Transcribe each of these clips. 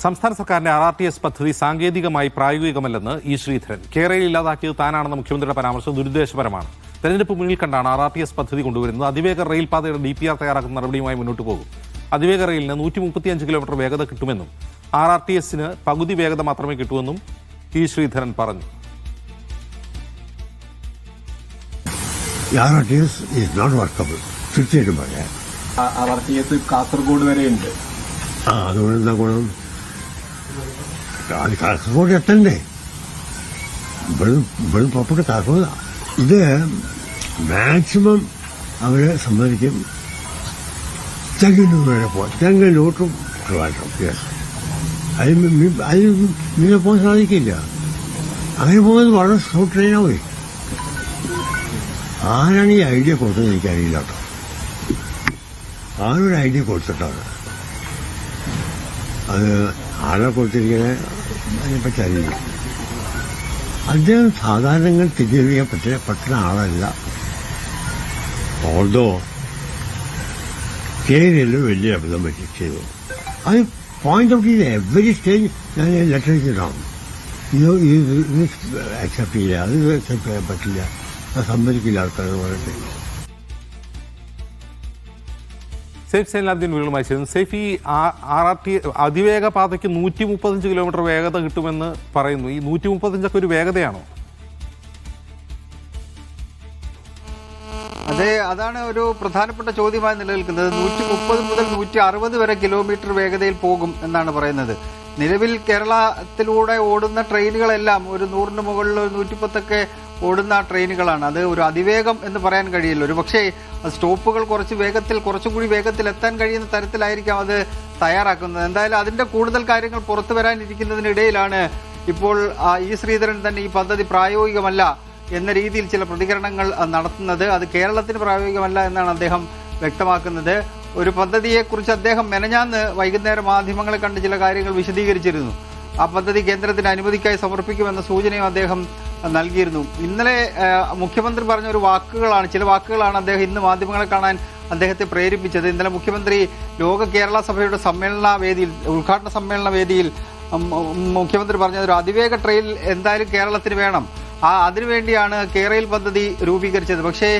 സംസ്ഥാന സർക്കാരിന്റെ RRTS പദ്ധതി സാങ്കേതികമായി പ്രായോഗികമല്ലെന്ന് ഇ ശ്രീധരൻ. കേരളയിൽ ഇല്ലാതാക്കിയത് താനാണെന്ന മുഖ്യമന്ത്രിയുടെ പരാമർശം ദുരുദ്ദേശപരമാണ്. തെരഞ്ഞെടുപ്പ് മുന്നിൽ കണ്ടാണ് RRTS പദ്ധതി കൊണ്ടുവരുന്നത്. അതിവേഗ റെയിൽപാതയുടെ DPR തയ്യാറാക്കുന്ന നടപടിയുമായി മുന്നോട്ട് പോകും. അതിവേഗ റെയിലിന് 135 കിലോമീറ്റർ വേഗത കിട്ടുമെന്നും RRTSന് പകുതി വേഗത മാത്രമേ കിട്ടുമെന്നും ഇ ശ്രീധരൻ പറഞ്ഞു. RRTS is not workable. തീർച്ചയായിട്ടും പറയാം. RRTS കാസർഗോഡ് വരെയുണ്ട്. അതുകൊണ്ട് എന്താ ഗുണം? അത് കാസർഗോഡ് എത്തണ്ടേ? ഇവിടെ പുറപ്പെട്ട് കാസർഗോഡ് ഇത് മാക്സിമം അവരെ സമ്മതിക്കും. ചെങ്ങന്നൂർ വരെ പോവാം. ചെങ്ങന്നൂട്ടും അതിൽ നിങ്ങൾ പോകാൻ സാധിക്കില്ല. അങ്ങനെ പോകുന്നത് വളരെ ഷോർട്ട് ട്രെയിനാവേ. ആരാണ് ഈ ഐഡിയ കൊടുത്തത് എനിക്കറിയില്ല കേട്ടോ. ആരൊരു ഐഡിയ കൊടുത്തിട്ടാണ് അത് ആളെ കൊടുത്തിരിക്കുന്നത് അതിനെപ്പറ്റി അറിയില്ല. അദ്ദേഹം സാധാരണങ്ങൾ തിരിച്ചറിയാൻ പറ്റുന്ന ആളല്ല. ഓൾദോ കേരളത്തിൽ വലിയ അബദ്ധം പറ്റി ചെയ്തു. അത് പോയിന്റ് ഔട്ട് ചെയ്ത് എവറി സ്റ്റേജ് ഞാൻ ലെറ്റർ ചെയ്തിട്ടാണ്. ഇത് അക്സെപ്റ്റ് ചെയ്യില്ല, അത് അക്സെപ്റ്റ് ചെയ്യാൻ പറ്റില്ല, അത് സമ്മതിക്കില്ല ആൾക്കാരെന്ന് പറഞ്ഞിട്ട്. സേഫ് സൈലാബ്ദീൻ വീടുമായി ചേരുന്നു. സേഫ്, ഈ അതിവേഗ പാതയ്ക്ക് 135 കിലോമീറ്റർ വേഗത കിട്ടുമെന്ന് പറയുന്നു. ഈ 135 ഒരു വേഗതയാണോ? അതെ, അതാണ് ഒരു പ്രധാനപ്പെട്ട ചോദ്യമായി നിലനിൽക്കുന്നത്. 130 മുതൽ 160 വരെ കിലോമീറ്റർ വേഗതയിൽ പോകും എന്നാണ് പറയുന്നത്. നിലവിൽ കേരളത്തിലൂടെ ഓടുന്ന ട്രെയിനുകളെല്ലാം ഒരു 100-ന് മുകളിൽ 110 ഓടുന്ന ട്രെയിനുകളാണ്. അത് ഒരു അതിവേഗം എന്ന് പറയാൻ കഴിയില്ല. ഒരു പക്ഷേ സ്റ്റോപ്പുകൾ കുറച്ചും കൂടി വേഗത്തിൽ എത്താൻ കഴിയുന്ന തരത്തിലായിരിക്കാം അത് തയ്യാറാക്കുന്നത്. എന്തായാലും അതിന്റെ കൂടുതൽ കാര്യങ്ങൾ പുറത്തു വരാനിരിക്കുന്നതിനിടയിലാണ് ഇപ്പോൾ ഇ ശ്രീധരൻ തന്നെ ഈ പദ്ധതി പ്രായോഗികമല്ല എന്ന രീതിയിൽ ചില പ്രതികരണങ്ങൾ നടത്തുന്നത്. അത് കേരളത്തിന് പ്രായോഗികമല്ല എന്നാണ് അദ്ദേഹം വ്യക്തമാക്കുന്നത്. ഒരു പദ്ധതിയെക്കുറിച്ച് അദ്ദേഹം മെനഞ്ഞാന്ന് വൈകുന്നേരം മാധ്യമങ്ങളെ കണ്ട് ചില കാര്യങ്ങൾ വിശദീകരിച്ചിരുന്നു. ആ പദ്ധതി കേന്ദ്രത്തിന് അനുമതിക്കായി സമർപ്പിക്കുമെന്ന സൂചനയും അദ്ദേഹം നൽകിയിരുന്നു. ഇന്നലെ മുഖ്യമന്ത്രി പറഞ്ഞ ചില വാക്കുകളാണ് അദ്ദേഹം ഇന്ന് മാധ്യമങ്ങളെ കാണാൻ അദ്ദേഹത്തെ പ്രേരിപ്പിച്ചത്. ഇന്നലെ മുഖ്യമന്ത്രി ലോക കേരള സഭയുടെ ഉദ്ഘാടന സമ്മേളന വേദിയിൽ മുഖ്യമന്ത്രി പറഞ്ഞത് ഒരു അതിവേഗ ട്രെയിൻ എന്തായാലും കേരളത്തിന് വേണം, അതിനുവേണ്ടിയാണ് കേരയിൽ പദ്ധതി രൂപീകരിച്ചത്. പക്ഷേ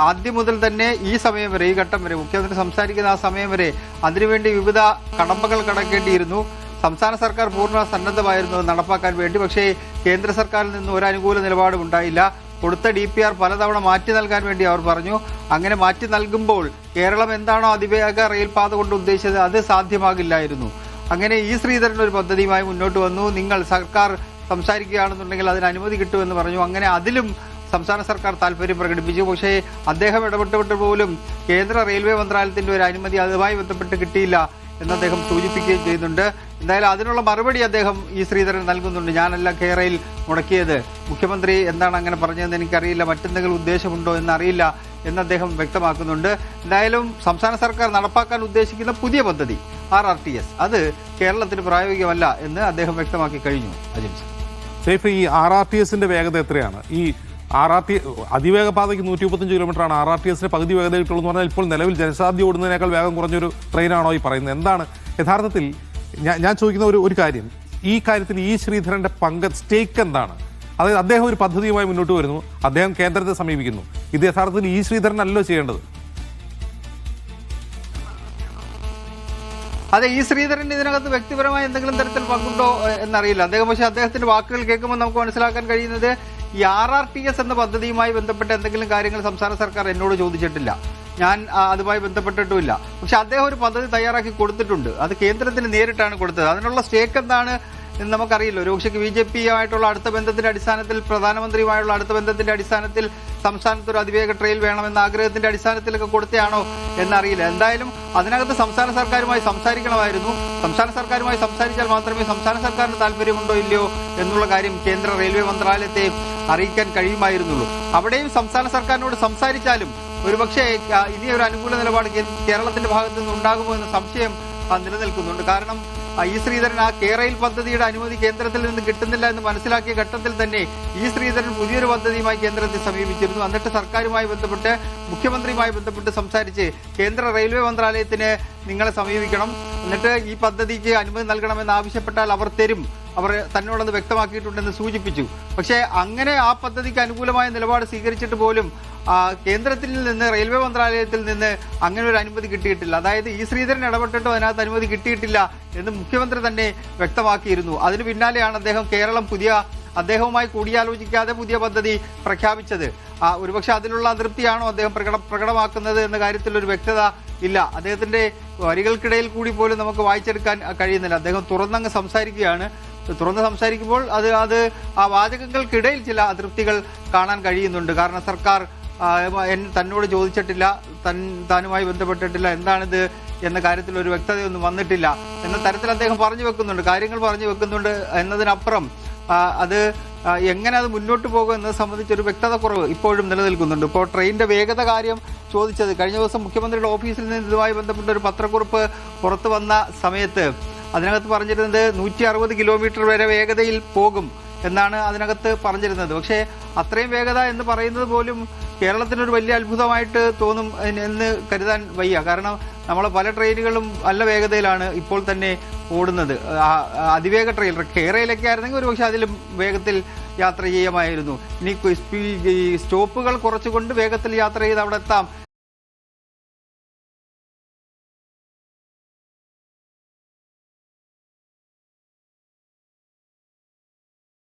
ആദ്യം മുതൽ തന്നെ ഈ സമയം വരെ, ഈ ഘട്ടം വരെ, മുഖ്യമന്ത്രി സംസാരിക്കുന്ന ആ സമയം വരെ അതിനുവേണ്ടി വിവിധ കടമ്പകൾ കടക്കേണ്ടിയിരുന്നു. സംസ്ഥാന സർക്കാർ പൂർണ്ണ സന്നദ്ധമായിരുന്നു നടപ്പാക്കാൻ വേണ്ടി. പക്ഷേ കേന്ദ്ര സർക്കാരിൽ നിന്ന് ഒരു അനുകൂല നിലപാടും ഉണ്ടായില്ല. കൊടുത്ത DPR പലതവണ മാറ്റി നൽകാൻ വേണ്ടി അവർ പറഞ്ഞു. അങ്ങനെ മാറ്റി നൽകുമ്പോൾ കേരളം എന്താണോ അതിവേഗ റെയിൽപാത കൊണ്ട് ഉദ്ദേശിച്ചത് അത് സാധ്യമാകില്ലായിരുന്നു. അങ്ങനെ ഇ ശ്രീധരൻ ഒരു പദ്ധതിയുമായി മുന്നോട്ട് വന്നു. നിങ്ങൾ സർക്കാർ സംസാരിക്കുകയാണെന്നുണ്ടെങ്കിൽ അതിന് അനുമതി കിട്ടുമെന്ന് പറഞ്ഞു. അങ്ങനെ അതിലും സംസ്ഥാന സർക്കാർ താല്പര്യം പ്രകടിപ്പിച്ചു. പക്ഷേ അദ്ദേഹം ഇടപെട്ട് പോലും കേന്ദ്ര റെയിൽവേ മന്ത്രാലയത്തിന്റെ ഒരു അനുമതി അതുമായി ബന്ധപ്പെട്ട് കിട്ടിയില്ല എന്ന് അദ്ദേഹം സൂചിപ്പിക്കുകയും ചെയ്യുന്നുണ്ട്. എന്തായാലും അതിനുള്ള മറുപടി അദ്ദേഹം ഇ ശ്രീധരൻ നൽകുന്നുണ്ട്. ഞാനല്ല കേരളയിൽ മുടക്കിയത്, മുഖ്യമന്ത്രി എന്താണ് അങ്ങനെ പറഞ്ഞതെന്ന് എനിക്കറിയില്ല, മറ്റെന്തെങ്കിലും ഉദ്ദേശമുണ്ടോ എന്നറിയില്ല എന്ന് അദ്ദേഹം വ്യക്തമാക്കുന്നുണ്ട്. എന്തായാലും സംസ്ഥാന സർക്കാർ നടപ്പാക്കാൻ ഉദ്ദേശിക്കുന്ന പുതിയ പദ്ധതി RRTS അത് കേരളത്തിന് പ്രായോഗികമല്ല എന്ന് അദ്ദേഹം വ്യക്തമാക്കി കഴിഞ്ഞു. സേഫ്, ഈ RRTSന്റെ വേഗത എത്രയാണ്? ഈ അതിവേഗ പാതയ്ക്ക് 135 കിലോമീറ്ററാണ്. RRTSന് പകുതി വേഗത കിട്ടുള്ളൂ എന്ന് പറഞ്ഞാൽ ഇപ്പോൾ നിലവിൽ ജനസാധ്യ ഓടുന്നതിനേക്കാൾ വേഗം കുറഞ്ഞൊരു ട്രെയിനാണോ ഈ പറയുന്നത്? എന്താണ് യഥാർത്ഥത്തിൽ ഞാൻ ചോദിക്കുന്ന ഒരു കാര്യം, ഈ കാര്യത്തിൽ ഇ ശ്രീധരന്റെ സ്റ്റേക്ക് എന്താണ്? അതായത് അദ്ദേഹം ഒരു പദ്ധതിയുമായി മുന്നോട്ട് വരുന്നു, അദ്ദേഹം കേന്ദ്രത്തെ സമീപിക്കുന്നു. ഇത് യഥാർത്ഥത്തിൽ ഇ ശ്രീധരനല്ലോ ചെയ്യേണ്ടത്. അതെ, ഇ ശ്രീധരൻ ഇതിനകത്ത് വ്യക്തിപരമായ എന്തെങ്കിലും തരത്തിൽ പങ്കുണ്ടോ എന്നറിയില്ല. പക്ഷേ അദ്ദേഹത്തിന്റെ വാക്കുകൾ കേൾക്കുമ്പോൾ നമുക്ക് മനസ്സിലാക്കാൻ കഴിയുന്നത് ഈ RRTS എന്ന പദ്ധതിയുമായി ബന്ധപ്പെട്ട എന്തെങ്കിലും കാര്യങ്ങൾ സംസ്ഥാന സർക്കാർ എന്നോട് ചോദിച്ചിട്ടില്ല, ഞാൻ അതുമായി ബന്ധപ്പെട്ടിട്ടുമില്ല. പക്ഷെ അദ്ദേഹം ഒരു പദ്ധതി തയ്യാറാക്കി കൊടുത്തിട്ടുണ്ട്. അത് കേന്ദ്രത്തിന് നേരിട്ടാണ് കൊടുത്തത്. അതിനുള്ള സ്റ്റേക്ക് എന്താണ് എന്ന് നമുക്കറിയില്ല. ഒരുപക്ഷെ BJP-യുമായിട്ടുള്ള അടുത്ത ബന്ധത്തിന്റെ അടിസ്ഥാനത്തിൽ, പ്രധാനമന്ത്രിയുമായുള്ള അടുത്ത ബന്ധത്തിന്റെ അടിസ്ഥാനത്തിൽ സംസ്ഥാനത്ത് ഒരു അതിവേഗ ട്രെയിൻ വേണമെന്ന ആഗ്രഹത്തിന്റെ അടിസ്ഥാനത്തിലൊക്കെ കൊടുത്തയാണോ എന്നറിയില്ല. എന്തായാലും അതിനകത്ത് സംസ്ഥാന സർക്കാരുമായി സംസാരിക്കണമായിരുന്നു. സംസ്ഥാന സർക്കാരുമായി സംസാരിച്ചാൽ മാത്രമേ സംസ്ഥാന സർക്കാരിന് താല്പര്യമുണ്ടോ ഇല്ലയോ എന്നുള്ള കാര്യം കേന്ദ്ര റെയിൽവേ മന്ത്രാലയത്തെ അറിയിക്കാൻ കഴിയുമായിരുന്നുള്ളൂ. അവിടെയും സംസ്ഥാന സർക്കാരിനോട് സംസാരിച്ചാലും ഒരുപക്ഷെ ഇനി ഒരു അനുകൂല നിലപാട് കേരളത്തിന്റെ ഭാഗത്തു നിന്ന് ഉണ്ടാകുമോ എന്ന സംശയം നിലനിൽക്കുന്നുണ്ട്. കാരണം ഇ ശ്രീധരൻ കേരയിൽ പദ്ധതിയുടെ അനുമതി കേന്ദ്രത്തിൽ നിന്ന് കിട്ടുന്നില്ല എന്ന് മനസ്സിലാക്കിയ ഘട്ടത്തിൽ തന്നെ ഇ ശ്രീധരൻ പുതിയൊരു പദ്ധതിയുമായി കേന്ദ്രത്തെ സമീപിച്ചിരുന്നു. എന്നിട്ട് സർക്കാരുമായി ബന്ധപ്പെട്ട്, മുഖ്യമന്ത്രിയുമായി ബന്ധപ്പെട്ട് സംസാരിച്ച് കേന്ദ്ര റെയിൽവേ മന്ത്രാലയത്തിന് നിങ്ങളെ സമീപിക്കണം, എന്നിട്ട് ഈ പദ്ധതിക്ക് അനുമതി നൽകണമെന്ന് ആവശ്യപ്പെട്ടാൽ അവർ തരും, അവർ തന്നോടത് വ്യക്തമാക്കിയിട്ടുണ്ടെന്ന് സൂചിപ്പിച്ചു. പക്ഷേ അങ്ങനെ ആ പദ്ധതിക്ക് അനുകൂലമായ നിലപാട് സ്വീകരിച്ചിട്ട് പോലും കേന്ദ്രത്തിൽ നിന്ന്, റെയിൽവേ മന്ത്രാലയത്തിൽ നിന്ന് അങ്ങനെ ഒരു അനുമതി കിട്ടിയിട്ടില്ല. അതായത് ഈ ശ്രീധരൻ ഇടപെട്ടിട്ടും അതിനകത്ത് അനുമതി കിട്ടിയിട്ടില്ല എന്ന് മുഖ്യമന്ത്രി തന്നെ വ്യക്തമാക്കിയിരുന്നു. അതിന് പിന്നാലെയാണ് അദ്ദേഹവുമായി കൂടിയാലോചിക്കാതെ പുതിയ പദ്ധതി പ്രഖ്യാപിച്ചത്. ഒരുപക്ഷെ അതിലുള്ള അതൃപ്തിയാണോ അദ്ദേഹം പ്രകടമാക്കുന്നത് എന്ന കാര്യത്തിൽ ഒരു വ്യക്തത ഇല്ല. അദ്ദേഹത്തിന്റെ വരികൾക്കിടയിൽ കൂടി പോലും നമുക്ക് വായിച്ചെടുക്കാൻ കഴിയുന്നില്ല. അദ്ദേഹം തുറന്നങ്ങ് സംസാരിക്കുകയാണ്. തുറന്ന് സംസാരിക്കുമ്പോൾ അത് ആ വാചകങ്ങൾക്കിടയിൽ ചില അതൃപ്തികൾ കാണാൻ കഴിയുന്നുണ്ട്. കാരണം സർക്കാർ തന്നോട് ചോദിച്ചിട്ടില്ല, താനുമായി ബന്ധപ്പെട്ടിട്ടില്ല, എന്താണിത് എന്ന കാര്യത്തിൽ ഒരു വ്യക്തതയൊന്നും വന്നിട്ടില്ല എന്ന തരത്തിൽ അദ്ദേഹം കാര്യങ്ങൾ പറഞ്ഞു വെക്കുന്നുണ്ട് എന്നതിനപ്പുറം അത് എങ്ങനെ അത് മുന്നോട്ട് പോകും എന്നത് സംബന്ധിച്ചൊരു വ്യക്തത കുറവ് ഇപ്പോഴും നിലനിൽക്കുന്നുണ്ട്. ഇപ്പോൾ ട്രെയിനിന്റെ വേഗത കാര്യം ചോദിച്ചത്, കഴിഞ്ഞ ദിവസം മുഖ്യമന്ത്രിയുടെ ഓഫീസിൽ നിന്ന് ഇതുമായി ബന്ധപ്പെട്ട ഒരു പത്രക്കുറിപ്പ് പുറത്തു വന്ന സമയത്ത് അതിനകത്ത് പറഞ്ഞിരുന്നത് 160 കിലോമീറ്റർ വരെ വേഗതയിൽ പോകും എന്നാണ് അതിനകത്ത് പറഞ്ഞിരുന്നത്. പക്ഷേ അത്രയും വേഗത എന്ന് പറയുന്നത് പോലും കേരളത്തിനൊരു വലിയ അത്ഭുതമായിട്ട് തോന്നും എന്ന് കരുതാൻ വയ്യ. കാരണം നമ്മളെ പല ട്രെയിനുകളും നല്ല വേഗതയിലാണ് ഇപ്പോൾ തന്നെ ഓടുന്നത്. അതിവേഗ ട്രെയിൻ കേരളയിലൊക്കെ ആയിരുന്നെങ്കിൽ ഒരുപക്ഷെ അതിലും വേഗത്തിൽ യാത്ര ചെയ്യാമായിരുന്നു. ഇനി സ്റ്റോപ്പുകൾ കുറച്ചുകൊണ്ട് വേഗത്തിൽ യാത്ര ചെയ്ത് അവിടെ എത്താം